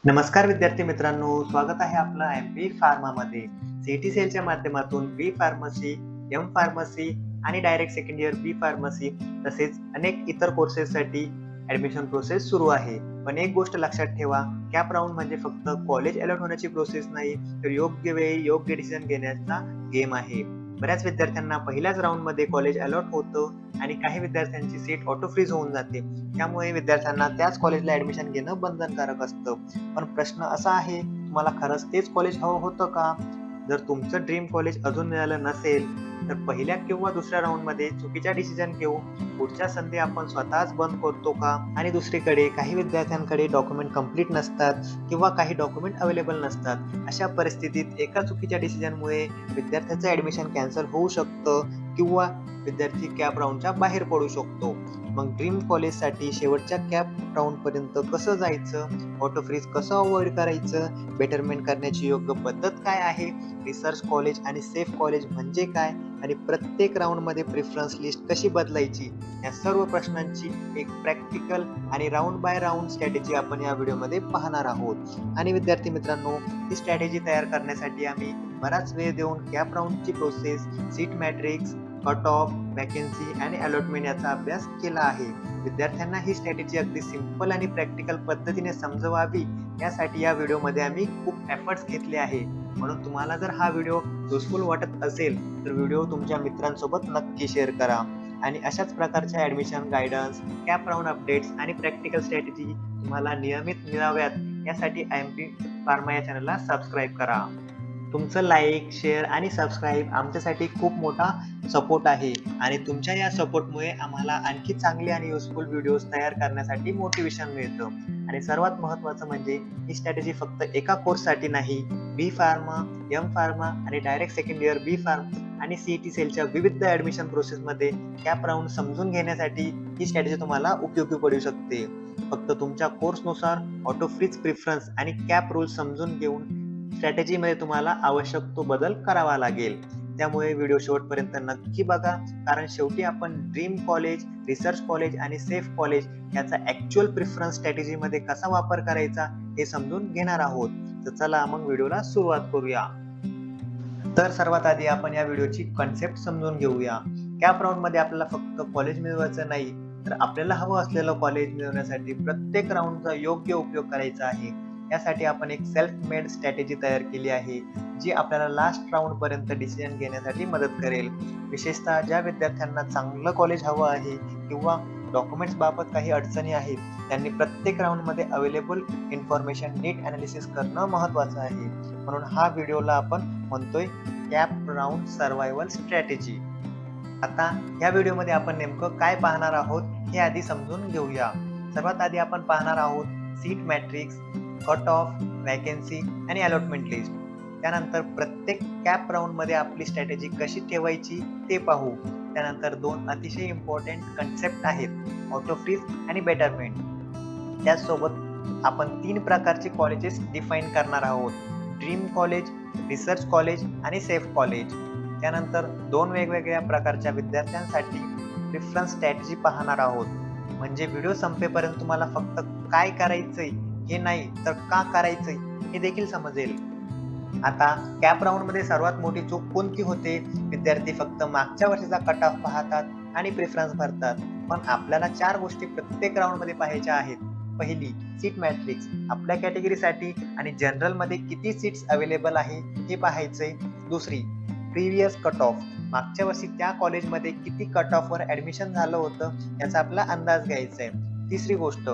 नमस्कार विद्यार्थी मित्रांनो, स्वागत आहे आपलं एम.पी. फार्मामध्ये. सी.ई.टी. सेलच्या माध्यमातून बी फार्मसी, एम फार्मसी आणि डायरेक्ट सेकंड इयर बी फार्मसी तसेच अनेक इतर कोर्सेससाठी ॲडमिशन प्रोसेस सुरू आहे. पण एक गोष्ट लक्षात ठेवा, कॅप राउंड म्हणजे फक्त कॉलेज अलॉट होण्याची प्रोसेस नाही, तर योग्य वेळी योग्य डिसिजन घेण्याचा गेम आहे. बऱ्याच विद्यार्थ्यांना पहिल्याच राउंडमध्ये कॉलेज अलॉट होतं आणि काही विद्यार्थ्यांची सीट ऑटो फ्रीज होऊन जाते. त्यामुळे विद्यार्थ्यांना त्याच कॉलेजला ॲडमिशन घेणं बंधनकारक असतं. पण प्रश्न असा आहे, तुम्हाला खरंच तेच कॉलेज हवं होतं का? जर तुमचं ड्रीम कॉलेज अजून मिळालं नसेल, तर पहिल्या किंवा दुसऱ्या राउंडमध्ये चुकीचा डिसिजन घेऊन पुढच्या संधी आपण स्वतःच बंद करतो का? आणि दुसरीकडे काही विद्यार्थ्यांकडे डॉक्युमेंट कंप्लीट नसतात किंवा काही डॉक्युमेंट अवेलेबल नसतात. अशा परिस्थितीत एका चुकीच्या डिसिजनमुळे विद्यार्थ्याचं ॲडमिशन कॅन्सल होऊ शकतं किंवा विद्यार्थी कॅप राउंडच्या बाहेर पडू शकतो. मग ड्रीम कॉलेजसाठी शेवटच्या कॅप राउंडपर्यंत कसं जायचं? ऑटो फ्रीज कसं अवॉइड करायचं? बेटरमेंट करण्याची योग्य पद्धत काय आहे? रिसर्च कॉलेज आणि सेफ कॉलेज म्हणजे काय? आणि प्रत्येक राऊंडमध्ये प्रेफरन्स लिस्ट कशी बदलायची? या सर्व प्रश्नांची एक प्रॅक्टिकल आणि राऊंड बाय राऊंड स्ट्रॅटेजी आपण या व्हिडिओमध्ये पाहणार आहोत. आणि विद्यार्थी मित्रांनो, ही स्ट्रॅटेजी तयार करण्यासाठी आम्ही बराच वेळ देऊन कॅप राऊंडची process, seat matrix, cut off, vacancy आणि अलॉटमेंट याचा अभ्यास केला आहे. विद्यार्थ्यांना ही स्ट्रॅटेजी अगदी सिंपल आणि प्रॅक्टिकल पद्धतीने समजवावी यासाठी या व्हिडिओमध्ये आम्ही खूप एफर्ट्स घेतले आहे. म्हणून तुम्हाला जर हा व्हिडिओ युजफुल वाटत असेल तर व्हिडिओ तुमच्या मित्रांसोबत नक्की शेअर करा. आणि अशाच प्रकारच्या admission guidance, cap round updates आणि प्रॅक्टिकल स्ट्रॅटेजी तुम्हाला नियमित मिळाव्यात यासाठी एम.पी. फार्मा या चॅनलला सबस्क्राईब करा. तुमचं लाईक, शेअर आणि सबस्क्राईब आमच्यासाठी खूप मोठा सपोर्ट आहे आणि तुमच्या या सपोर्टमुळे आम्हाला आणखी चांगले आणि युजफुल व्हिडिओज तयार करण्यासाठी मोटिवेशन मिळतं. आणि सर्वात महत्त्वाचं म्हणजे ही स्ट्रॅटेजी फक्त एका कोर्ससाठी नाही, बी फार्मा, एम फार्मा आणि डायरेक्ट सेकंड इयर बी फार्म आणि सी.ई.टी. सेलच्या विविध ॲडमिशन प्रोसेसमध्ये कॅप राऊंड समजून घेण्यासाठी ही स्ट्रॅटेजी तुम्हाला उपयोगी पडू शकते. फक्त तुमच्या कोर्सनुसार ऑटो फ्रीज प्रिफरन्स आणि कॅप रूल समजून घेऊन स्ट्रॅटेजीमध्ये तुम्हाला आवश्यक तो बदल करावा लागेल. त्यामुळे व्हिडिओ शेवटपर्यंत नक्की बघा, कारण शेवटी आपण ड्रीम कॉलेज, रिसर्च कॉलेज आणि सेफ कॉलेज याचा ॲक्च्युअल प्रिफरन्स स्ट्रॅटेजीमध्ये कसा वापर करायचा हे समजून घेणार आहोत. तर चला मग व्हिडिओला सुरुवात करूया. तर सर्वात आधी आपण या व्हिडिओची कन्सेप्ट समजून घेऊया. कॅप राऊंडमध्ये आपल्याला फक्त कॉलेज मिळवायचं नाही, तर आपल्याला हवं असलेलं कॉलेज मिळवण्यासाठी प्रत्येक राऊंडचा योग्य उपयोग करायचा आहे. यासाठी आपण एक सेल्फ मेड स्ट्रॅटेजी तयार केली आहे, जी आपल्याला लास्ट राऊंडपर्यंत डिसिजन घेण्यासाठी मदत करेल. विशेषतः ज्या विद्यार्थ्यांना चांगलं कॉलेज हवं आहे किंवा डॉक्युमेंट्स बाबत काही अडचणी आहेत, त्यांनी प्रत्येक राऊंडमध्ये अवेलेबल इन्फॉर्मेशन नीट ॲनालिसिस करणं महत्त्वाचं आहे. म्हणून हा व्हिडिओला आपण म्हणतोय कॅप राऊंड सर्व्हायव्हल स्ट्रॅटेजी. आता या व्हिडिओमध्ये आपण नेमकं काय पाहणार आहोत हे आधी समजून घेऊया. सर्वात आधी आपण पाहणार आहोत seat matrix, cut off, vacancy आणि अलॉटमेंट लिस्ट. त्यानंतर प्रत्येक कॅप राऊंडमध्ये आपली स्ट्रॅटेजी कशी ठेवायची ते पाहू. त्यानंतर दोन अतिशय इम्पॉर्टंट कन्सेप्ट आहेत, ऑटो फ्रीज आणि बेटरमेंट. त्याचसोबत आपण 3 प्रकारचे कॉलेजेस डिफाईन करणार आहोत, ड्रीम कॉलेज, रिसर्च कॉलेज आणि सेफ कॉलेज. त्यानंतर 2 वेगवेगळ्या प्रकारच्या विद्यार्थ्यांसाठी प्रिफरन्स स्ट्रॅटेजी पाहणार आहोत. म्हणजे व्हिडिओ संपेपर्यंत तुम्हाला फक्त काय करायचंय हे नाही, तर का करायचंय हे देखील समजेल. आता कॅप राऊंडमध्ये सर्वात मोठी चूक कोणती होते? विद्यार्थी फक्त मागच्या वर्षीचा कट ऑफ पाहतात आणि प्रिफरन्स भरतात. पण आपल्याला 4 गोष्टी प्रत्येक राऊंडमध्ये पाहायच्या आहेत. पहिली, सीट मॅट्रिक्स, आपल्या कॅटेगरीसाठी आणि जनरलमध्ये किती सीट्स अवेलेबल आहे हे पाहायचंय. दुसरी, प्रिव्हियस कट ऑफ, मागच्या वर्षी त्या कॉलेजमध्ये किती कट ऑफवर ॲडमिशन झालं होतं याचा आपला अंदाज घ्यायचा आहे. तिसरी गोष्ट,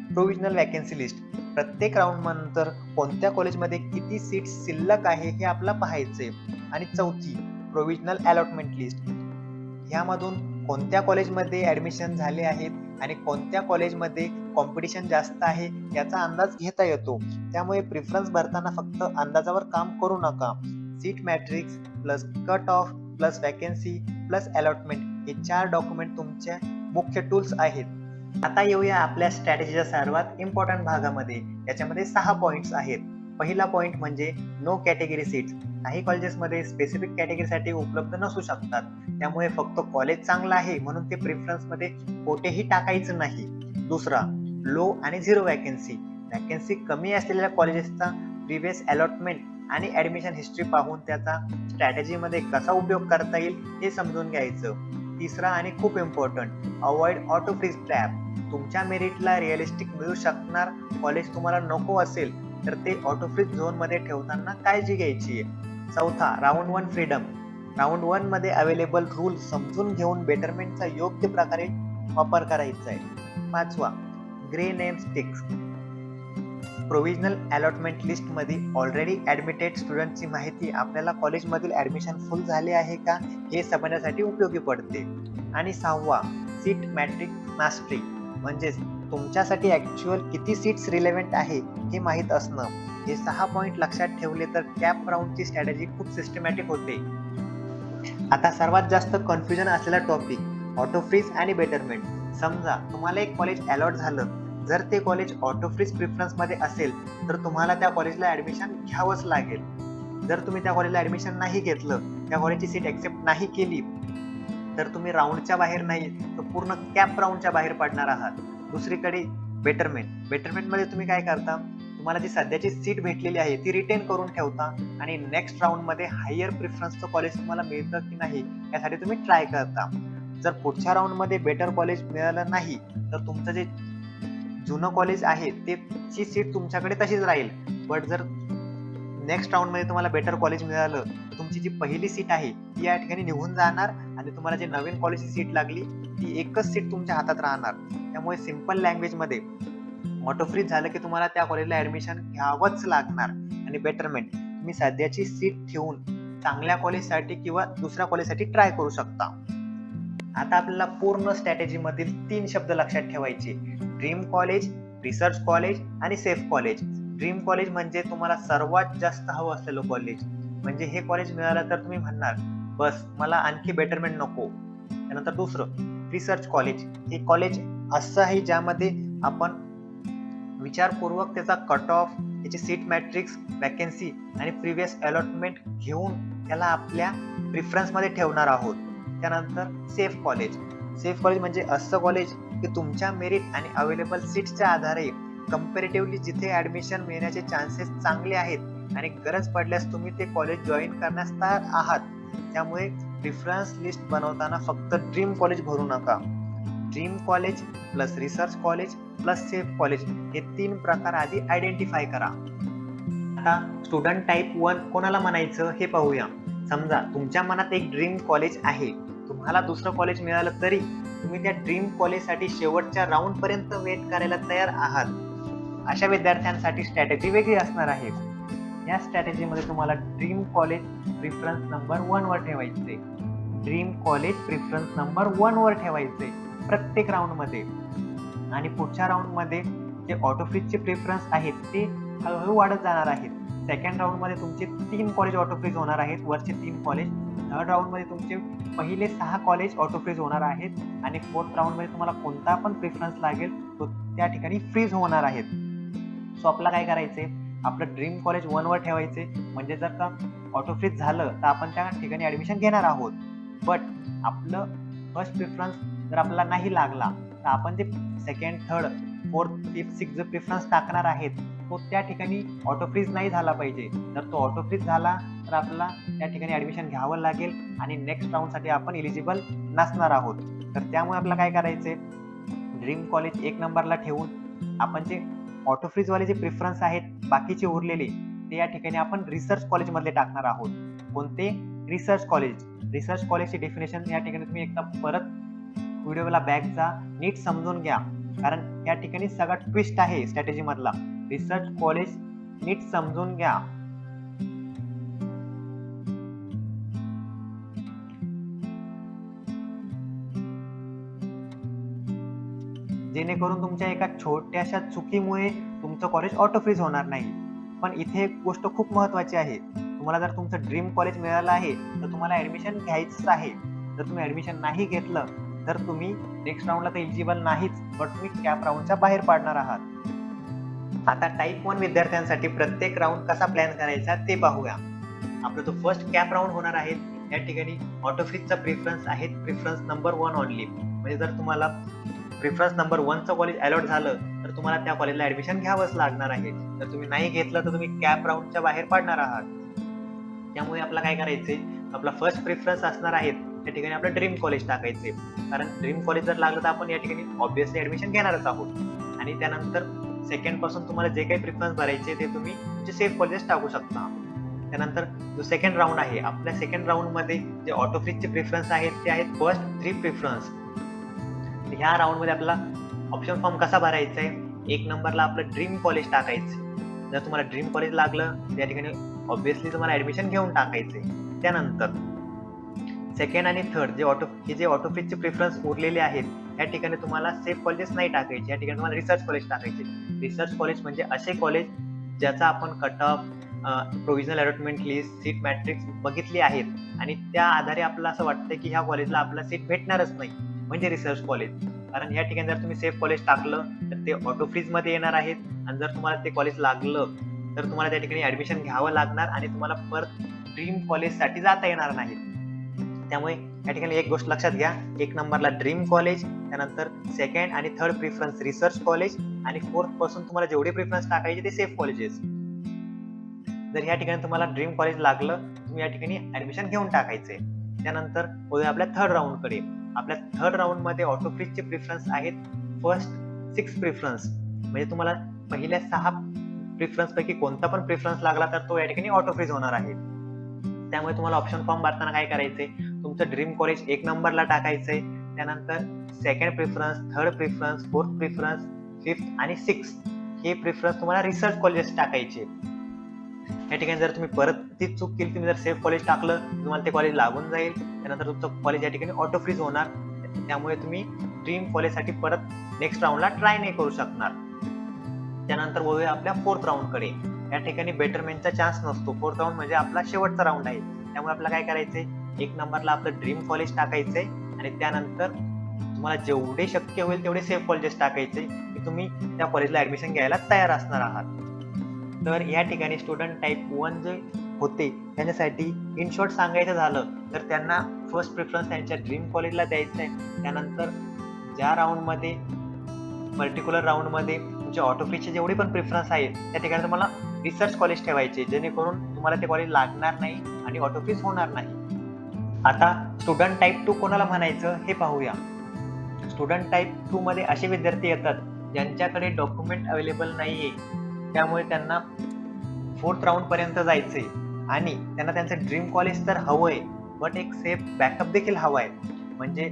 प्रोव्हिजनल वॅकन्सी लिस्ट, प्रत्येक राऊंडनंतर कोणत्या कॉलेजमध्ये किती सीट्स शिल्लक आहे हे आपल्याला पाहायचंय. आणि चौथी, प्रोव्हिजनल अलॉटमेंट लिस्ट, ह्यामधून कोणत्या कॉलेजमध्ये ॲडमिशन झाले आहेत आणि कोणत्या कॉलेजमध्ये कॉम्पिटिशन जास्त आहे याचा अंदाज घेता येतो. त्यामुळे प्रिफरन्स भरताना फक्त अंदाजावर काम करू नका. Seat matrix plus cut off plus vacancy plus allotment हे 4 डॉक्युमेंट तुमचे मुख्य टूल्स आहेत. आता येऊया आपल्या स्ट्रॅटेजीच्या सर्वात इम्पॉर्टंट भागामध्ये. याच्यामध्ये 6 पॉईंट्स आहेत. पहिला पॉईंट म्हणजे नो कॅटेगरी सीट्स. काही कॉलेजेसमध्ये स्पेसिफिक कॅटेगरीसाठी उपलब्ध नसू शकतात, त्यामुळे फक्त कॉलेज चांगलं आहे म्हणून ते प्रिफरन्समध्ये कोठेही टाकायचं नाही. दुसरा, लो आणि 0 वॅकन्सी. वॅकन्सी कमी असलेल्या कॉलेजेसचा प्रिव्हियस अलॉटमेंट आणि ऍडमिशन हिस्ट्री पाहून त्याचा स्ट्रॅटेजीमध्ये कसा उपयोग करता येईल हे समजून घ्यायचं. तिसरा आणि खूप important, avoid auto freeze trap. तुमच्या मेरिटला रिअलिस्टिक मिळू शकणार कॉलेज तुम्हाला नको असेल तर ते ऑटो फ्रीज झोनमध्ये ठेवताना काळजी घ्यायची आहे. चौथा, राऊंड 1 फ्रीडम. राऊंड 1 मध्ये अवेलेबल रूल समजून घेऊन बेटरमेंटचा योग्य प्रकारे वापर करायचा आहे. पाचवा, grey name sticks. Provisional allotment list मध्ये ऑलरेडी ऍडमिटेड स्टुडंटची माहिती आपल्याला कॉलेजमधील ऍडमिशन फुल झाले आहे का हे समजण्यासाठी उपयोगी पडते. आणि सहावा, सीट मॅट्रिक्स मास्टरी, म्हणजेच तुमच्यासाठी ऍक्च्युअल किती सीट्स रिलेव्हंट आहे हे माहीत असणं. हे 6 पॉइंट लक्षात ठेवले तर कॅप राऊंडची स्ट्रॅटेजी खूप सिस्टमॅटिक होते. आता सर्वात जास्त कन्फ्युजन असलेला टॉपिक, ऑटो फ्रीज आणि बेटरमेंट. समजा तुम्हाला एक कॉलेज अलॉट झालं, जर ते कॉलेज ऑटो फ्रीज प्रिफरन्स मध्ये असेल तर तुम्हाला त्या कॉलेजला ऍडमिशन घ्यावंच लागेल. जर तुम्ही त्या कॉलेजला ऍडमिशन नाही घेतलं, त्या कॉलेजची सीट ऍक्सेप्ट नाही केली तर तुम्ही राऊंडच्या बाहेर नाही तर पूर्ण कॅप राऊंडच्या बाहेर पडणार आहात. दुसरीकडे बेटरमेंट मध्ये तुम्ही काय करता, तुम्हाला जी सध्याची सीट भेटलेली आहे ती रिटेन करून ठेवता आणि नेक्स्ट राऊंड मध्ये हायर प्रिफरन्सचं कॉलेज तुम्हाला मिळतं की नाही यासाठी तुम्ही ट्राय करता. जर पुढच्या राऊंड मध्ये बेटर कॉलेज मिळालं नाही तर तुमचं जे जुनं कॉलेज आहे त्याची सीट तुमच्याकडे तशीच राहील. बट जर नेक्स्ट राऊंड मध्ये तुम्हाला बेटर कॉलेज मिळालं, तुमची जी पहिली सीट आहे ती या ठिकाणी निघून जाणार आणि तुम्हाला जे नवीन कॉलेजची सीट लागली ती एकच सीट तुमच्या हातात राहणार. त्यामुळे सिंपल लँग्वेज मध्ये ऑटो फ्रीज झालं की तुम्हाला त्या कॉलेजला ऍडमिशन घ्यावंच लागणार. आणि बेटरमेंट, तुम्ही सध्याची सीट ठेवून चांगल्या कॉलेजसाठी किंवा दुसऱ्या कॉलेजसाठी ट्राय करू शकता. आता आपल्याला पूर्ण स्ट्रॅटेजी मधील 3 शब्द लक्षात ठेवायचे, ड्रीम कॉलेज, रिसर्च कॉलेज आणि सेफ कॉलेज. ड्रीम कॉलेज म्हणजे तुम्हाला सर्वात जास्त हवं असलेलं कॉलेज, म्हणजे हे कॉलेज मिळालं तर तुम्ही म्हणणार बस मला आणखी बेटरमेंट नको. त्यानंतर दुसरं, रिसर्च कॉलेज. हे कॉलेज असं आहे ज्यामध्ये आपण विचारपूर्वक त्याचा कट ऑफ, त्याची सीट मॅट्रिक्स, वॅकन्सी आणि प्रिव्हियस अलॉटमेंट घेऊन त्याला आपल्या प्रिफरन्स मध्ये ठेवणार आहोत. त्यानंतर सेफ कॉलेज म्हणजे असं कॉलेज की तुमच्या मेरिट आणि अवेलेबल सीट्सच्या आधारे कंपॅरेटिव्हली जिथे ऍडमिशन मिळण्याचे चान्सेस चांगले आहेत आणि गरज पडल्यास तुम्ही ते कॉलेज जॉईन करण्यास तयार आहात. त्यामुळे प्रिफरन्स लिस्ट बनवताना फक्त ड्रीम कॉलेज भरू नका. Dream college plus research college plus safe college हे 3 प्रकार आधी आयडेंटिफाय करा. आता स्टुडंट टाईप 1 कोणाला म्हणायचं हे पाहूया. समजा तुमच्या मनात एक ड्रीम कॉलेज आहे, तुम्हाला दुसरं कॉलेज मिळालं तरी तुम्ही त्या ड्रीम कॉलेजसाठी शेवटच्या राऊंड पर्यंत वेट करायला तयार आहात. अशा विद्यार्थ्यांसाठी स्ट्रॅटेजी वेगळी असणार आहे. या स्ट्रॅटेजीमध्ये तुम्हाला ड्रीम कॉलेज प्रिफरन्स नंबर 1 वर ठेवायचे. ड्रीम कॉलेज प्रिफरन्स नंबर 1 वर ठेवायचे प्रत्येक राऊंड मध्ये. आणि पुढच्या राऊंड मध्ये जे ऑटो फ्रीजचे प्रिफरन्स आहेत ते हळूहळू वाढत जाणार आहेत. सेकंड राऊंड मध्ये तुमचे 3 कॉलेज ऑटो फ्रीज होणार आहेत, वरचे 3 कॉलेज. थर्ड राऊंड मध्ये तुमचे पहिले 6 कॉलेज ऑटो फ्रीज होणार आहेत आणि फोर्थ राऊंड मध्ये तुम्हाला कोणता पण प्रिफरन्स लागेल तो त्या ठिकाणी फ्रीज होणार आहेत. सो आपल्याला काय करायचंय, आपलं ड्रीम कॉलेज 1 वर ठेवायचे, म्हणजे जर का ऑटो फ्रीज झालं तर आपण त्या ठिकाणी ऍडमिशन घेणार आहोत. बट आपलं फर्स्ट प्रिफरन्स जर आपल्याला नाही लागला तर आपण जे second, third, fourth, fifth, sixth जो प्रिफरन्स टाकणार आहेत तो त्या ठिकाणी ऑटो फ्रीज नाही झाला पाहिजे. जर तो ऑटो फ्रीज झाला तर आपल्याला त्या ठिकाणी ऍडमिशन घ्यावं लागेल आणि नेक्स्ट राऊंडसाठी आपण एलिजिबल नसणार आहोत. तर त्यामुळे आपल्याला काय करायचंय, ड्रीम कॉलेज 1 नंबरला ठेवून आपण जे ऑटो फ्रीज वाले जे प्रिफरन्स आहेत बाकीचे उरलेले ते या ठिकाणी आपण रिसर्च कॉलेज मधले टाकणार आहोत. कोणते? Research college. रिसर्च कॉलेजची डेफिनेशन या ठिकाणी तुम्ही एकदा परत व्हिडिओला बॅक जा, नीट समजून घ्या, कारण या ठिकाणी सगळा ट्विस्ट आहे स्ट्रॅटेजी मधला. रिसर्च कॉलेज नीट समजून घ्या. जेणेकरून तुमच्या एका छोट्याशा चुकीमुळे तुमचं कॉलेज ऑटो फ्रीज होणार नाही. पण इथे एक गोष्ट खूप महत्वाची आहे, तुम्हाला जर तुमचं ड्रीम कॉलेज मिळालं आहे तर तुम्हाला ऍडमिशन घ्यायचंच आहे. जर तुम्ही ऍडमिशन नाही घेतलं तर तुम्ही नेक्स्ट राऊंडला तर एलिजिबल नाहीच, बट तुम्ही कॅप राऊंडच्या बाहेर पडणार आहात. आता टाईप 1 विद्यार्थ्यांसाठी प्रत्येक राऊंड कसा प्लॅन करायचा ते पाहूया. आपला जो फर्स्ट कॅप राऊंड होणार आहे या ठिकाणी ऑटो फ्रीजचा प्रिफरन्स आहे प्रिफरन्स नंबर 1 ओनली. म्हणजे जर तुम्हाला प्रिफरन्स नंबर 1चं कॉलेज अलॉट झालं तर तुम्हाला त्या कॉलेजला ऍडमिशन घ्यावंच लागणार आहे. जर तुम्ही नाही घेतलं तर तुम्ही कॅप राऊंडच्या बाहेर पडणार आहात. त्यामुळे आपला काय करायचंय, आपला फर्स्ट प्रेफरन्स असणार आहे त्या ठिकाणी आपलं ड्रीम कॉलेज टाकायचे. कारण ड्रीम कॉलेज जर लागलं तर आपण या ठिकाणी ऑब्व्हियसली ऍडमिशन घेणारच आहोत. आणि त्यानंतर सेकंड पासून तुम्हाला जे काही प्रेफरन्स भरायचे ते तुम्ही तुमचे सेफ कॉलेज टाकू शकता. त्यानंतर जो सेकंड राऊंड आहे, आपल्या सेकंड राऊंड मध्ये जे ऑटो फ्रीजचे प्रेफरन्स आहेत ते आहेत फर्स्ट 3 प्रेफरन्स. ह्या राऊंड मध्ये आपल्याला ऑप्शन फॉर्म कसा भरायचा आहे, 1 नंबरला आपलं ड्रीम कॉलेज टाकायचं. जर तुम्हाला ड्रीम कॉलेज लागलं त्या ठिकाणी ऑब्व्हियसली तुम्हाला ऍडमिशन घेऊन टाकायचे. त्यानंतर सेकंड आणि थर्ड जे ऑटो फ्रीजचे प्रेफरन्स उरलेले आहेत या ठिकाणी तुम्हाला सेफ कॉलेजेस नाही टाकायचे, या ठिकाणी तुम्हाला रिसर्च कॉलेज टाकायचे. रिसर्च कॉलेज म्हणजे असे कॉलेज ज्याचा आपण cut off, provisional allotment list, seat matrix बघितली आहेत आणि त्या आधारे आपल्याला असं वाटतं की ह्या कॉलेजला आपल्याला सीट भेटणारच नाही, म्हणजे रिसर्च कॉलेज. कारण या ठिकाणी जर तुम्ही सेफ कॉलेज टाकलं तर ते ऑटो फ्रीज मध्ये येणार आहेत आणि जर तुम्हाला ते कॉलेज लागलं तर तुम्हाला त्या ठिकाणी ऍडमिशन घ्यावं लागणार आणि तुम्हाला परत ड्रीम कॉलेजसाठी जाता येणार नाही. त्यामुळे या ठिकाणी एक गोष्ट लक्षात घ्या, 1 नंबरला ड्रीम कॉलेज, त्यानंतर सेकंड आणि थर्ड प्रेफरन्स रिसर्च कॉलेज आणि फोर्थ पासून तुम्हाला जेवढे प्रेफरन्स टाकायचे ते सेफ कॉलेजेस. जर या ठिकाणी तुम्हाला ड्रीम कॉलेज लागलं तुम्ही या ठिकाणी ऍडमिशन घेऊन टाकायचे. त्यानंतर बोलूया आपल्या थर्ड राऊंड कडे. आपल्या थर्ड राऊंड मध्ये ऑटो फ्रीजचे प्रेफरन्स आहेत फर्स्ट 6 प्रेफरन्स. म्हणजे तुम्हाला पहिल्या 6 प्रेफरन्स पैकी कोणता पण प्रेफरन्स लागला तर तो या ठिकाणी ऑटो फ्रीज होणार आहे. त्यामुळे तुम्हाला ऑप्शन फॉर्म भरताना काय करायचंय, तुमचं ड्रीम कॉलेज 1 नंबरला टाकायचंय, त्यानंतर second preference, third preference, fourth preference, fifth आणि 6 हे प्रेफरन्स तुम्हाला रिसर्च कॉलेजेस टाकायचे. या ठिकाणी जर तुम्ही परत तीच चूक केली, तुम्ही जर सेफ कॉलेज टाकलं तुम्हाला ते कॉलेज लागून जाईल, त्यानंतर तुमचं कॉलेज या ठिकाणी ऑटो फ्रीज होणार. त्यामुळे तुम्ही ड्रीम कॉलेजसाठी परत नेक्स्ट राऊंडला ट्राय नाही करू शकणार. त्यानंतर बोलूया आपल्या फोर्थ राऊंड कडे. या ठिकाणी बेटरमेंटचा चान्स नसतो. फोर्थ राऊंड म्हणजे आपला शेवटचा राऊंड आहे. त्यामुळे आपल्याला काय करायचंय, 1 नंबरला आपलं ड्रीम कॉलेज टाकायचंय आणि त्यानंतर तुम्हाला जेवढे शक्य होईल तेवढे सेफ कॉलेजेस टाकायचे की तुम्ही त्या कॉलेजला ऍडमिशन घ्यायला तयार असणार आहात. तर या ठिकाणी स्टुडंट टाईप 1 जे होते त्यांच्यासाठी इन शॉर्ट सांगायचं झालं तर त्यांना फर्स्ट प्रेफरन्स त्यांच्या ड्रीम कॉलेजला द्यायचं आहे. त्यानंतर ज्या राऊंडमध्ये पर्टिक्युलर राऊंडमध्ये तुमचे ऑटो फ्रीजचे जेवढे पण प्रेफरन्स आहेत त्या ठिकाणी तुम्हाला रिसर्च कॉलेज ठेवायचे, जेणेकरून तुम्हाला ते कॉलेज लागणार नाही आणि ऑटो फ्रीज होणार नाही. आता स्टुडंट टाईप 2 कोणाला म्हणायचं हे पाहूया. स्टुडंट टाईप 2 मध्ये असे विद्यार्थी येतात ज्यांच्याकडे डॉक्युमेंट अवेलेबल नाहीये, त्यामुळे त्यांना फोर्थ राऊंड पर्यंत जायचंय आणि त्यांना त्यांचं ड्रीम कॉलेज तर हवंय बट एक सेफ बॅकअप देखील हवाय. म्हणजे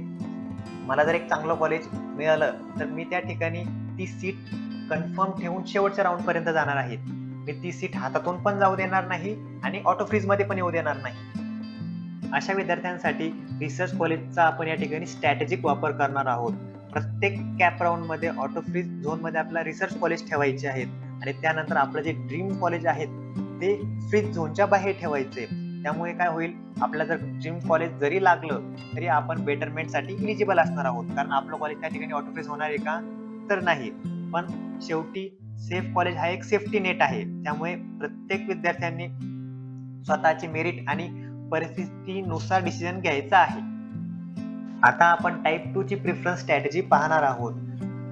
मला जर एक चांगलं कॉलेज मिळालं तर मी त्या ठिकाणी ती सीट कन्फर्म ठेवून शेवटच्या राऊंड पर्यंत जाणार आहे. मी ती सीट हातातून पण जाऊ देणार नाही आणि ऑटो फ्रीज मध्ये पण येऊ देणार नाही. अशा विद्यार्थ्यांसाठी रिसर्च कॉलेजचा आपण या ठिकाणी स्ट्रॅटेजिक वापर करणार आहोत. प्रत्येक कॅप राऊंड मध्ये ऑटो फ्रीज झोन मध्ये आपल्याला रिसर्च कॉलेज ठेवायचे आहेत आणि त्यानंतर आपलं जे ड्रीम कॉलेज आहेत ते फ्रीज झोनच्या बाहेर ठेवायचे. त्यामुळे काय होईल, आपल्याला जर ड्रीम कॉलेज जरी लागलं तरी आपण बेटरमेंटसाठी इलिजिबल असणार आहोत, कारण आपलं कॉलेज त्या ठिकाणी ऑटो फ्रीज होणार आहे का तर नाही. पण शेवटी सेफ कॉलेज हा एक सेफ्टी नेट आहे. त्यामुळे प्रत्येक विद्यार्थ्यांनी स्वतःची मेरिट आणि परिस्थितीनुसार डिसिजन घ्यायचा आहे. आता आपण टाईप 2 ची प्रेफरन्स स्ट्रॅटेजी पाहणार आहोत,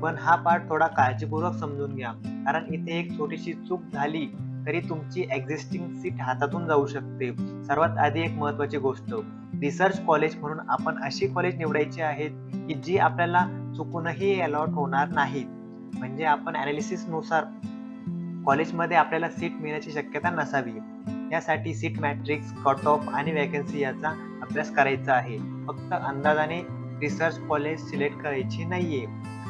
पण हा पार्ट थोडा काळजीपूर्वक समजून घ्या, कारण इथे एक छोटीशी चूक झाली तरी तुमची एक्झिस्टिंग सीट हातातून जाऊ शकते. सर्वात आधी एक महत्त्वाची गोष्ट, रिसर्च कॉलेज म्हणून आपण अशी कॉलेज निवडायची आहेत की जी आपल्याला चुकूनही अलॉट होणार नाहीत. म्हणजे आपण अनालिसिस नुसार कॉलेजमध्ये आपल्याला सीट मिळण्याची शक्यता नसावी. यासाठी सीट मॅट्रिक्स, कट ऑफ आणि वॅकन्सी याचा अभ्यास करायचा आहे. फक्त अंदाजाने रिसर्च कॉलेज सिलेक्ट करायची नाहीये.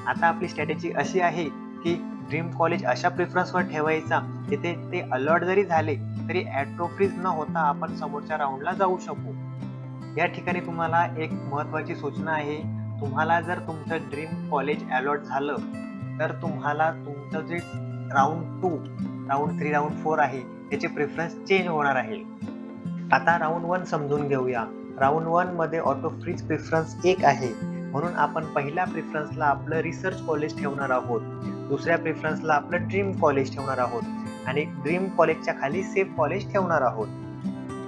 आता आपली स्ट्रॅटेजी अशी आहे की ड्रीम कॉलेज अशा प्रेफरन्सवर ठेवायचा तिथे ते अलॉट जरी झाले तरी ऑटो फ्रीज न होता आपण समोरच्या राऊंडला जाऊ शकू. या ठिकाणी तुम्हाला एक महत्त्वाची सूचना आहे, तुम्हाला जर तुमचं ड्रीम कॉलेज अलॉट झालं तर तुम्हाला तुमचं जे राऊंड 2, राऊंड 3, राऊंड 4 आहे त्याचे प्रेफरन्स चेंज होणार आहे. आता राऊंड 1 समजून घेऊया. राऊंड 1 मध्ये ऑटो फ्रीज प्रेफरन्स 1 आहे, म्हणून आपण पहिल्या प्रेफरन्सला आपलं रिसर्च कॉलेज ठेवणार आहोत, दुसऱ्या प्रेफरन्सला आपलं ड्रीम कॉलेज ठेवणार आहोत आणि ड्रीम कॉलेजच्या खाली सेफ कॉलेज ठेवणार आहोत.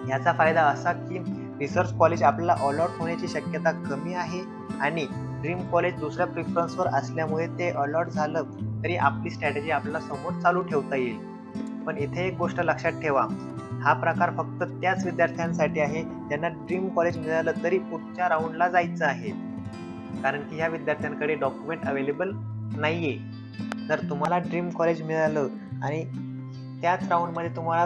याचा फायदा असा की रिसर्च कॉलेज आपल्याला अलॉट होण्याची शक्यता कमी आहे आणि ड्रीम कॉलेज दुसऱ्या प्रेफरन्सवर असल्यामुळे ते अलॉट झालं तरी आपली स्ट्रॅटेजी आपल्याला समोर चालू ठेवता येईल. पण इथे एक गोष्ट लक्षात ठेवा, हा प्रकार फक्त त्याच विद्यार्थ्यांसाठी आहे ज्यांना ड्रीम कॉलेज मिळालं तरी पुढच्या राऊंडला जायचं आहे, कारण की ह्या विद्यार्थ्यांकडे डॉक्युमेंट अवेलेबल नाहीये. जर तुम्हाला ड्रीम कॉलेज मिळालं आणि त्याच राऊंडमध्ये तुम्हाला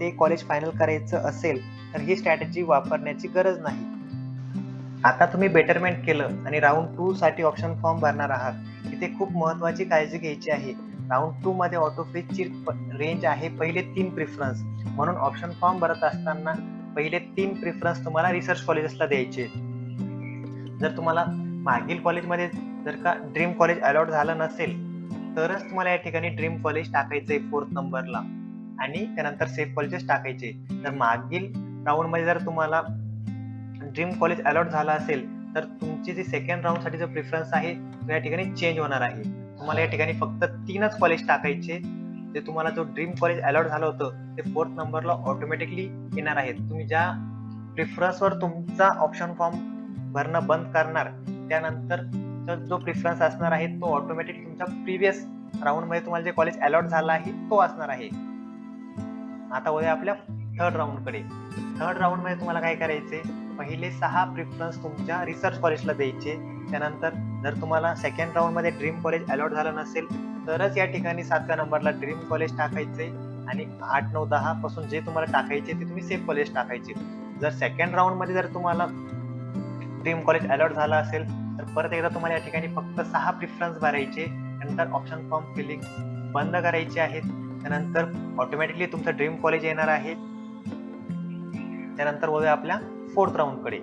ते कॉलेज फायनल करायचं असेल तर ही स्ट्रॅटेजी वापरण्याची गरज नाही. आता तुम्ही बेटरमेंट केलं आणि राऊंड 2 साठी ऑप्शन फॉर्म भरणार आहात. इथे खूप महत्त्वाची काळजी घ्यायची आहे. राऊंड 2 मध्ये ऑटो फ्रीजची रेंज आहे पहिले 3 प्रिफरन्स, म्हणून ऑप्शन फॉर्म भरत असताना पहिले 3 प्रिफरन्स तुम्हाला रिसर्च कॉलेजेसला द्यायचे. जर तुम्हाला मागील कॉलेजमध्ये जर का ड्रीम कॉलेज अलॉट झालं नसेल तरच तुम्हाला या ठिकाणी ड्रीम कॉलेज टाकायचंय 4th नंबरला आणि त्यानंतर सेफ कॉलेजेस टाकायचे. तर मागील राऊंडमध्ये जर तुम्हाला ड्रीम कॉलेज अलॉट झाला असेल तर तुमची जी सेकंड राऊंड साठी जो प्रिफरन्स आहे तो या ठिकाणी चेंज होणार आहे. तुम्हाला या ठिकाणी फक्त 3च कॉलेज टाकायचे. ते तुम्हाला जो ड्रीम कॉलेज अलॉट झालं होतं ते 4th नंबरला ऑटोमॅटिकली येणार आहे. तुम्ही ज्या प्रिफरन्सवर तुमचा ऑप्शन फॉर्म भरणं बंद करणार त्यानंतर जो प्रिफरन्स असणार आहे तो ऑटोमॅटिक तुमच्या प्रिव्हियस राऊंड मध्ये तुम्हाला जे कॉलेज अलॉट झाला आहे तो असणार आहे. आता वळूया आपल्या थर्ड राऊंड कडे. थर्ड राऊंड मध्ये तुम्हाला काय करायचे, पहिले 6 प्रिफरन्स तुमच्या रिसर्च कॉलेजला द्यायचे. त्यानंतर जर तुम्हाला सेकंड राऊंड मध्ये ड्रीम कॉलेज अलॉट झालं नसेल तरच या ठिकाणी 7व्या नंबरला ड्रीम कॉलेज टाकायचे आणि 8, 9, 10 पासून जे तुम्हाला टाकायचे ते तुम्ही सेफ कॉलेज टाकायचे. जर सेकंड राऊंड मध्ये जर तुम्हाला ड्रीम कॉलेज अलॉट झाला असेल तर परत एकदा तुम्हाला या ठिकाणी फक्त 6 प्रिफरन्स भरायचे. त्यानंतर ऑप्शन फॉर्म फिलिंग बंद करायचे आहेत. त्यानंतर ऑटोमॅटिकली तुमचं ड्रीम कॉलेज येणार आहे. त्यानंतर वळूया आपल्या 4th राऊंड कडे.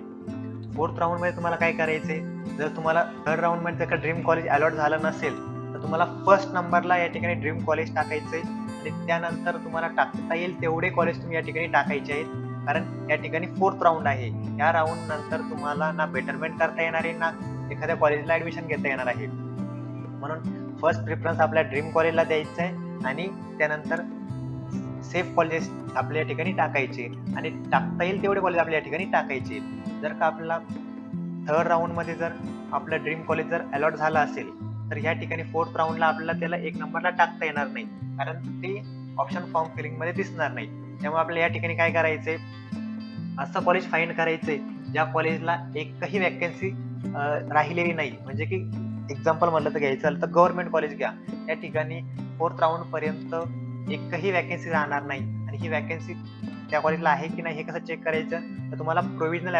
4th राऊंड मध्ये तुम्हाला काय करायचे, जर तुम्हाला थर्ड राऊंड मध्ये जर ड्रीम कॉलेज अलॉट झालं नसेल तर तुम्हाला 1st नंबरला या ठिकाणी ड्रीम कॉलेज टाकायचे आणि त्यानंतर तुम्हाला टाकता येईल तेवढे कॉलेज तुम्ही या ठिकाणी टाकायचे आहेत, कारण या ठिकाणी 4th राऊंड आहे. या राऊंड नंतर तुम्हाला ना बेटरमेंट करता येणार आहे ना एखाद्या कॉलेजला ऍडमिशन घेता येणार आहे. म्हणून फर्स्ट प्रिफरन्स आपल्या ड्रीम कॉलेजला द्यायचं आहे आणि त्यानंतर सेफ कॉलेज आपल्या ठिकाणी टाकायचे आणि टाकता येईल तेवढे कॉलेज आपल्या ठिकाणी टाकायचे. जर का आपला थर्ड राऊंड मध्ये जर आपलं ड्रीम कॉलेज जर अलॉट झाला असेल तर या ठिकाणी 4th राऊंडला आपल्याला त्याला 1 नंबरला टाकता येणार नाही, कारण ते ऑप्शन फॉर्म फिलिंग मध्ये दिसणार नाही. त्यामुळे आपल्याला या ठिकाणी काय करायचंय, असं कॉलेज फाइंड करायचंय ज्या कॉलेजला एकही वॅकन्सी राहिलेली नाही. म्हणजे की एक्झाम्पल म्हटलं तर घ्यायचं तर गव्हर्नमेंट कॉलेज घ्या, या ठिकाणी 4th राऊंड पर्यंत एकही वॅकन्सी राहणार नाही आणि ही वॅकन्सी त्या कॉलेजला आहे की नाही हे कसं चेक करायचं, तर तुम्हाला प्रोव्हिजनल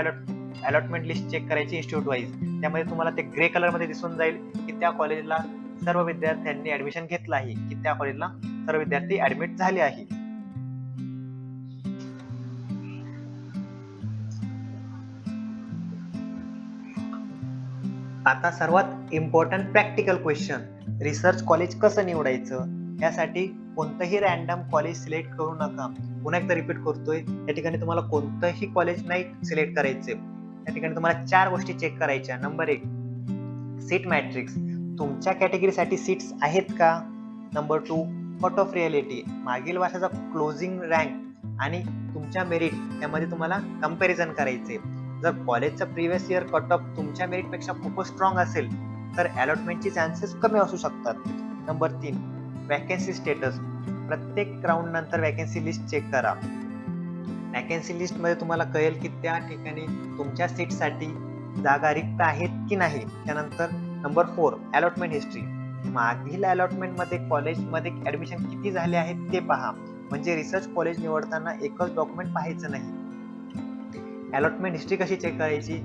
अलॉटमेंट लिस्ट चेक करायची इन्स्टिट्यूट वाईज. त्यामध्ये तुम्हाला ते ग्रे कलर मध्ये दिसून जाईल की त्या कॉलेजला सर्व विद्यार्थ्यांनी ऍडमिशन घेतलं आहे, की त्या कॉलेजला सर्व विद्यार्थी ऍडमिट झाले आहे. आता सर्वात important practical question, research college कसं निवडायचं. यासाठी कोणतंही रॅन्डम कॉलेज सिलेक्ट करू नका. पुन्हा एकदा रिपीट करतोय, या ठिकाणी तुम्हाला कोणतंही कॉलेज नाही सिलेक्ट करायचे. या ठिकाणी तुम्हाला 4 गोष्टी चेक करायच्या. नंबर 1, सीट मॅट्रिक्स, तुमच्या कॅटेगरीसाठी सीट्स आहेत का. नंबर 2, कट ऑफ रिअलिटी, मागील वर्षाचा क्लोजिंग रँक आणि तुमच्या मेरिट यामध्ये तुम्हाला कंपॅरिझन करायचे. जर कॉलेजचा प्रिव्हियस इयर कट ऑफ तुमच्या मेरिटपेक्षा खूपच स्ट्रॉंग असेल तर अलॉटमेंटचे चान्सेस कमी असू शकतात. नंबर 3, वॅकन्सी स्टेटस, प्रत्येक राऊंड नंतर वॅकन्सी लिस्ट चेक करा. वॅकन्सी लिस्ट मध्ये तुम्हाला कळेल की त्या ठिकाणी तुमच्या सीटसाठी जागा रिक्त आहेत की नाही. त्यानंतर नंबर 4, अलॉटमेंट हिस्ट्री, मागील अलॉटमेंट मध्ये कॉलेजमध्ये ऍडमिशन किती झाले आहेत ते पहा. म्हणजे रिसर्च कॉलेज निवडताना एकच डॉक्युमेंट पाहायचं नाही. अलॉटमेंट हिस्ट्री कशी चेक करायची,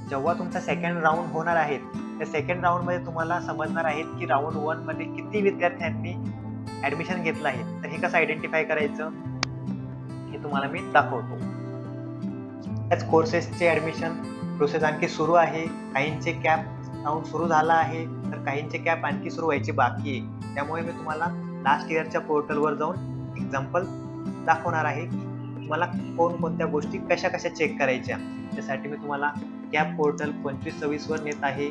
जेव्हा तुमचा सेकंड राऊंड होणार आहे त्या सेकंड राऊंड मध्ये तुम्हाला समजणार आहे की राऊंड 1 मध्ये किती विद्यार्थ्यांनी ऍडमिशन घेतलं आहे. तर हे कसं आयडेंटिफाय करायचं हे तुम्हाला मी दाखवतो. त्याच कोर्सेसचे ऍडमिशन प्रोसेस आणखी सुरू आहे. काहींचे कॅप राऊंड सुरू झाला आहे तर काहींचे कॅप आणखी सुरू व्हायचे बाकी आहे. त्यामुळे मी तुम्हाला लास्ट इयरच्या पोर्टलवर जाऊन एक्झाम्पल दाखवणार आहे की तुम्हाला कोणकोणत्या गोष्टी कशा कशा चेक करायच्या. त्यासाठी मी तुम्हाला कॅप पोर्टल 2526 वर नेत आहे.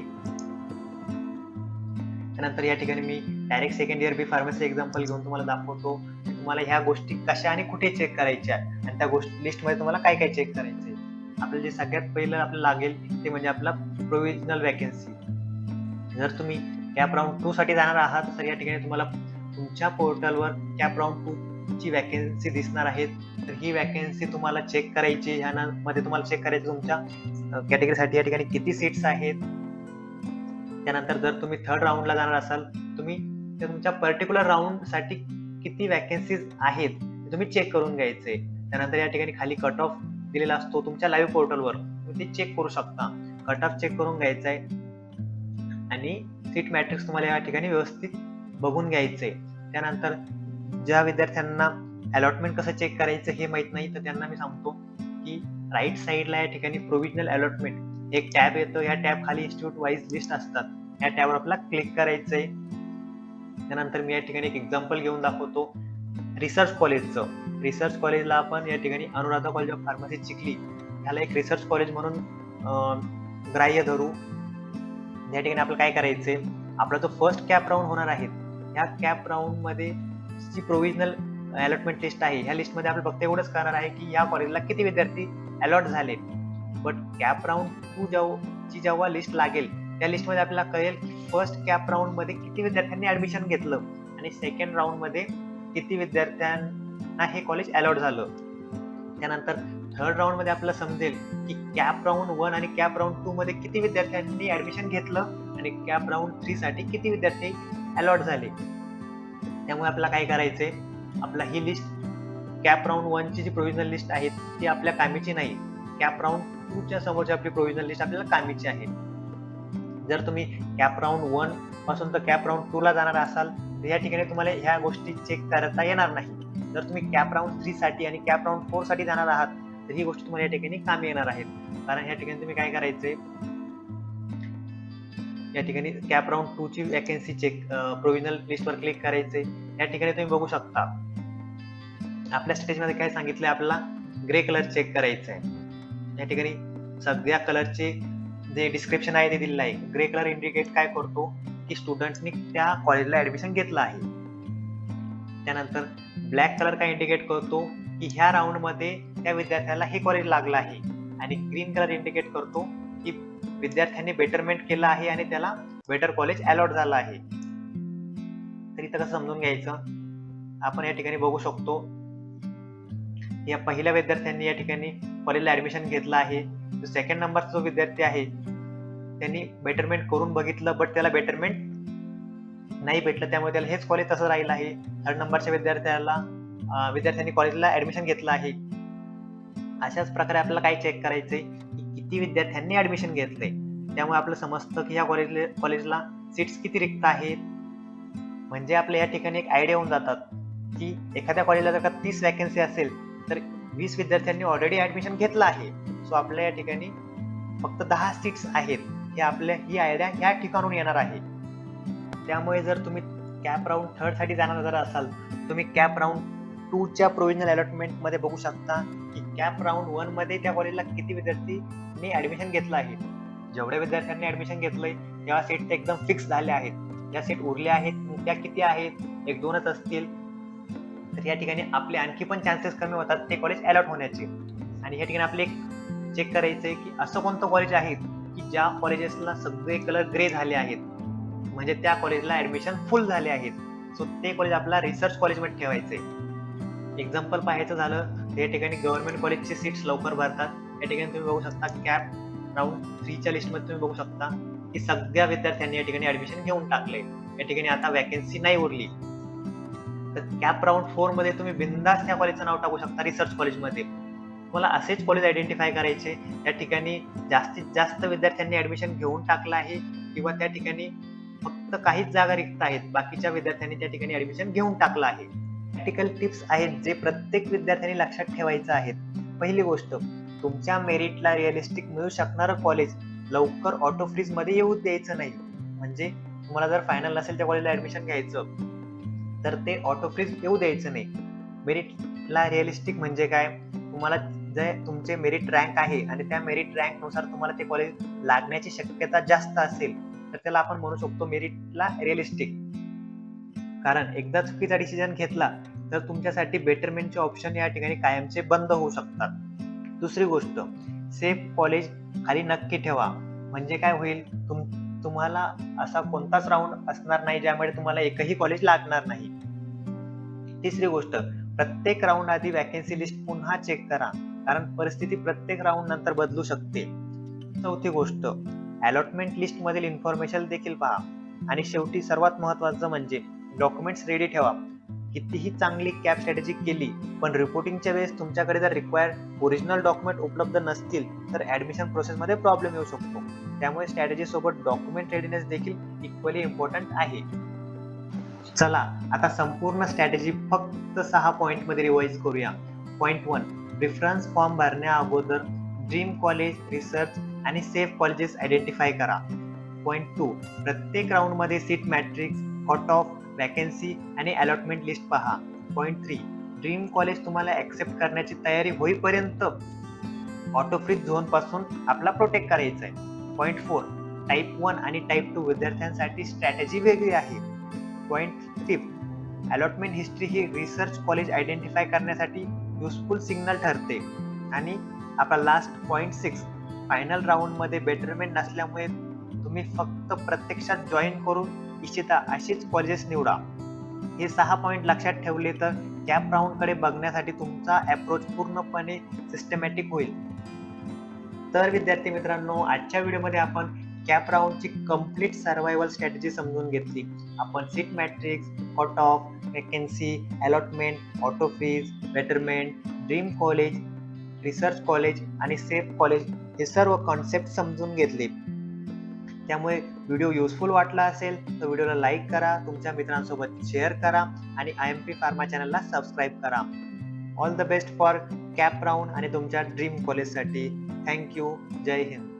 त्यानंतर या ठिकाणी मी डायरेक्ट सेकंड इयर बी फार्मसी एक्झाम्पल घेऊन तुम्हाला दाखवतो तुम्हाला ह्या गोष्टी कशा आणि कुठे चेक करायच्या आणि त्या गोष्टी लिस्ट मध्ये तुम्हाला काय काय चेक करायचंय. आपल्याला जे सगळ्यात पहिलं आपल्याला लागेल ते म्हणजे आपला प्रोव्हिजनल वॅकन्सी. जर तुम्ही कॅप राऊंड 2 साठी जाणार आहात तर या ठिकाणी तुम्हाला तुमच्या पोर्टलवर कॅप राऊंड 2 ची वॅकन्सी दिसणार आहेत. तर ही वॅकन्सी तुम्हाला चेक करायची. ह्यामध्ये तुम्हाला चेक करायचं तुमच्या कॅटेगरीसाठी या ठिकाणी किती सीट्स आहेत. त्यानंतर जर तुम्ही थर्ड राऊंडला जाणार असाल तुम्ही तुमच्या पर्टिक्युलर राऊंडसाठी किती वॅकन्सीज आहेत ते तुम्ही चेक करून घ्यायचे. त्यानंतर या ठिकाणी खाली कट ऑफ दिलेला असतो तुमच्या लाईव्ह पोर्टलवर, तुम्ही ते चेक करू शकता. कट ऑफ चेक करून घ्यायचा आहे आणि सीट मॅट्रिक्स तुम्हाला या ठिकाणी व्यवस्थित बघून घ्यायचंय. त्यानंतर ज्या विद्यार्थ्यांना अलॉटमेंट कसं चेक करायचं हे माहित नाही तर त्यांना मी सांगतो की राईट साईडला या ठिकाणी प्रोव्हिजनल अलॉटमेंट एक टॅब येतं. या टॅब खाली इन्स्टिट्यूट वाईज लिस्ट असतात. या टॅबवर आपल्याला क्लिक करायचंय. त्यानंतर मी या ठिकाणी एक एक्झाम्पल घेऊन दाखवतो रिसर्च कॉलेजचं. रिसर्च कॉलेजला आपण या ठिकाणी Anuradha college of pharmacy Chikhli ह्याला एक रिसर्च कॉलेज म्हणून ग्राह्य धरू. या ठिकाणी आपल्याला काय करायचंय, आपला जो फर्स्ट कॅप राऊंड होणार आहे ह्या कॅप राऊंड मध्ये जी प्रोव्हिजनल अलॉटमेंट लिस्ट आहे ह्या लिस्टमध्ये आपल्याला फक्त एवढंच करणार आहे की या कॉलेजला किती विद्यार्थी अलॉट झाले. बट कॅप राऊंड 2 ची जेव्हा लिस्ट लागेल त्या लिस्टमध्ये आपल्याला कळेल की फर्स्ट कॅप राऊंड मध्ये किती विद्यार्थ्यांनी ऍडमिशन घेतलं आणि सेकंड राऊंड मध्ये किती विद्यार्थ्यांना हे कॉलेज अलॉट झालं. त्यानंतर थर्ड राऊंड मध्ये आपल्याला समजेल की कॅप राऊंड 1 आणि कॅप राऊंड 2 मध्ये किती विद्यार्थ्यांनी ऍडमिशन घेतलं आणि कॅप राऊंड 3 साठी किती विद्यार्थी अलॉट झाले. त्यामुळे आपल्याला काय करायचंय, आपला ही लिस्ट कॅप राऊंड 1 ची जी प्रोव्हिजनल लिस्ट आहे ती आपल्या कामीची नाही. कॅप राऊंड 2 च्या समोरची आपली प्रोव्हिजनल लिस्ट आपल्याला कामीची आहे. जर तुम्ही कॅप राऊंड 1 पासून तर कॅप राऊंड 2 ला जाणार असाल तर या ठिकाणी तुम्हाला ह्या गोष्टी चेक करता येणार नाही. जर तुम्ही कॅप राऊंड 3 साठी आणि कॅप राऊंड 4 साठी जाणार आहात तर ही गोष्ट तुम्हाला या ठिकाणी कामी येणार आहेत. कारण या ठिकाणी तुम्ही काय करायचंय, या ठिकाणी कॅप राऊंड 2 ची वॅकन्सी चेक प्रोव्हिजनल लिस्टवर क्लिक करायचंय. या ठिकाणी तुम्ही बघू शकता आपल्या स्टेजमध्ये काय सांगितलंय, आपल्याला ग्रे कलर चेक करायचं आहे. या ठिकाणी सगळ्या कलरचे जे डिस्क्रिप्शन आहे ते दिलेलं आहे. ग्रे कलर इंडिकेट काय करतो की स्टुडंटनी त्या कॉलेजला ऍडमिशन घेतलं आहे. त्यानंतर ब्लॅक कलर काय इंडिकेट करतो की ह्या राऊंड मध्ये त्या विद्यार्थ्याला हे कॉलेज लागलं आहे. आणि ग्रीन कलर इंडिकेट करतो की विद्यार्थ्यांनी बेटरमेंट केलं आहे आणि त्याला बेटर कॉलेज अलॉट झालं आहे. तर इथं कसं समजून घ्यायचं, आपण या ठिकाणी बघू शकतो या पहिल्या विद्यार्थ्यांनी या ठिकाणी कॉलेजला ऍडमिशन घेतलं आहे. जो सेकंड नंबरचा जो विद्यार्थी आहे त्यांनी बेटरमेंट करून बघितलं बट त्याला बेटरमेंट नाही भेटलं, त्यामुळे त्याला हेच कॉलेज तसं राहिलं आहे. थर्ड नंबरच्या विद्यार्थ्यांनी कॉलेजला ऍडमिशन घेतलं आहे. अशाच प्रकारे आपल्याला काय चेक करायचंय की किती विद्यार्थ्यांनी ऍडमिशन घेतलंय. त्यामुळे आपलं समजतं की ह्या कॉलेजला सीट्स किती रिक्त आहेत. म्हणजे आपल्या या ठिकाणी एक आयडिया होऊन जातात की एखाद्या कॉलेजला जर का 30 वॅकन्सी असेल तर 20 विद्यार्थ्यांनी ऑलरेडी ऍडमिशन घेतलं आहे. सो आपल्या या ठिकाणी फक्त 10 सीट्स आहेत. ही आयडिया या ठिकाणून येणार आहे. त्यामुळे जर तुम्ही कॅप राऊंड 3 साठी जाणार जर असाल तुम्ही कॅप राऊंड 2 च्या प्रोव्हिजनल अलॉटमेंट मध्ये बघू शकता की कॅप राऊंड 1 मध्ये त्या कॉलेजला किती विद्यार्थ्यांनी ऍडमिशन घेतलं आहे. जेवढ्या विद्यार्थ्यांनी ऍडमिशन घेतलंय तेव्हा सीट एकदम फिक्स झाल्या आहेत. ज्या सीट उरल्या आहेत त्या किती आहेत, 1-2च असतील. तर या ठिकाणी आपले आणखी पण चान्सेस कमी होतात ते कॉलेज अलॉट होण्याचे. आणि या ठिकाणी आपले एक चेक करायचंय की असं कोणतं कॉलेज आहे की ज्या कॉलेजेसला सगळे कलर ग्रे झाले आहेत, म्हणजे त्या कॉलेजला ऍडमिशन फुल झाले आहेत. सो ते कॉलेज आपला रिसर्च कॉलेजमध्ये ठेवायचंय. एक्झाम्पल पाहायचं झालं तर या ठिकाणी गव्हर्नमेंट कॉलेजचे सीट्स लवकर भरतात. या ठिकाणी तुम्ही बघू शकता कॅप राऊंड 3 च्या लिस्टमध्ये तुम्ही बघू शकता की सगळ्या विद्यार्थ्यांनी या ठिकाणी ऍडमिशन घेऊन टाकले. या ठिकाणी आता वॅकन्सी नाही उरली. तर कॅप राऊंड 4 मध्ये तुम्ही बिंदास त्या कॉलेजचं नाव टाकू शकता रिसर्च कॉलेजमध्ये. तुम्हाला असेच कॉलेज आयडेंटिफाय करायचे या ठिकाणी जास्तीत जास्त विद्यार्थ्यांनी ऍडमिशन घेऊन टाकलं आहे किंवा त्या ठिकाणी फक्त काहीच जागा रिक्त आहेत, बाकीच्या विद्यार्थ्यांनी त्या ठिकाणी ऍडमिशन घेऊन टाकलं आहे. प्रॅक्टिकल टिप्स आहेत जे प्रत्येक विद्यार्थ्यांनी लक्षात ठेवायचं आहेत. पहिली गोष्ट, तुमच्या मेरिटला रिअलिस्टिक मिळू शकणारं कॉलेज लवकर ऑटो फ्रीज मध्ये येऊ द्यायचं नाही. म्हणजे तुम्हाला जर फायनल नसेल त्या कॉलेजला ऍडमिशन घ्यायचं तर ते ऑटो फ्रीज येऊ द्यायचं नाही. मेरिटला रिअलिस्टिक म्हणजे काय, तुम्हाला जे तुमचे मेरिट रँक आहे आणि त्या मेरिट रँक नुसार तुम्हाला ते कॉलेज लागण्याची शक्यता जास्त असेल तर त्याला आपण म्हणू शकतो मेरिटला रिअलिस्टिक. कारण एकदा चुकीचा डिसिजन घेतला तर तुमच्यासाठी बेटरमेंटचे ऑप्शन या ठिकाणी कायमचे बंद होऊ शकतात. दुसरी गोष्ट, सेफ कॉलेज खाली नक्की ठेवा. म्हणजे काय होईल, तुम्हाला असा कोणताच राऊंड असणार नाही ज्यामुळे तुम्हाला एकही कॉलेज लागणार नाही. तिसरी गोष्ट, प्रत्येक राऊंड आधी वॅकन्सी लिस्ट पुन्हा चेक करा, कारण परिस्थिती प्रत्येक राऊंड नंतर बदलू शकते. चौथी गोष्ट, अलॉटमेंट लिस्ट मधील इन्फॉर्मेशन देखील पहा. आणि शेवटी सर्वात महत्त्वाचं म्हणजे डॉक्युमेंट्स रेडी ठेवा. कितीही चांगली कॅप स्ट्रॅटेजी केली पण रिपोर्टिंगच्या वेळेस तुमच्याकडे जर रिक्वायर्ड ओरिजिनल डॉक्युमेंट उपलब्ध नसतील तर ऍडमिशन प्रोसेसमध्ये प्रॉब्लेम येऊ शकतो. त्यामुळे स्ट्रॅटेजी सोबत डॉक्युमेंट रेडीनेस देखील इक्वली इम्पॉर्टंट आहे. चला आता संपूर्ण स्ट्रॅटेजी फक्त 6 पॉइंट मध्ये रिवाइज करूया. पॉइंट 1, प्रिफरन्स फॉर्म भरण्या अगोदर ड्रीम कॉलेज, रिसर्च आणि सेफ कॉलेजेस आयडेंटिफाय करा. पॉइंट 2, प्रत्येक राऊंड मध्ये seat matrix, cut off, vacancy आणि अलॉटमेंट लिस्ट पहा. पॉइंट 3, ड्रीम कॉलेज तुम्हाला ऍक्सेप्ट करण्याची तयारी होईपर्यंत ऑटो फ्रीज झोन पासून आपला प्रोटेक्ट करायचा आहे. पॉइंट 4, टाईप 1 आणि टाईप 2 विद्यार्थ्यांसाठी स्ट्रॅटेजी वेगळी आहे. पॉइंट 5, अलॉटमेंट हिस्ट्री ही रिसर्च कॉलेज आयडेंटिफाय करण्यासाठी युजफुल सिग्नल ठरते. आणि आपला लास्ट पॉइंट 6, फायनल राऊंड मध्ये बेटरमेंट नसल्यामुळे तुम्ही फक्त प्रत्यक्षात जॉईन करून इच्छिता अशीच कॉलेजेस निवडा. हे 6 पॉइंट लक्षात ठेवले तर कॅप राऊंड कडे बघण्यासाठी तुमचा अप्रोच पूर्णपणे सिस्टमॅटिक होईल. तर विद्यार्थी मित्रांनो, आजच्या व्हिडिओमध्ये आपण कॅप राऊंडची कंप्लीट सर्व्हायवल स्ट्रॅटेजी समजून घेतली. आपण seat matrix, cut off, vacancy, allotment, auto freeze, betterment, dream college, research college आणि सेफ कॉलेज हे सर्व कॉन्सेप्ट समजून घेतले. त्यामुळे व्हिडिओ युजफुल वाटला असेल तर व्हिडिओला लाईक करा, तुमच्या मित्रांसोबत शेअर करा आणि IMP फार्मा चॅनलला सबस्क्राईब करा. All the best for cap round आणि तुमच्या ड्रीम कॉलेजसाठी. थँक्यू. जय हिंद.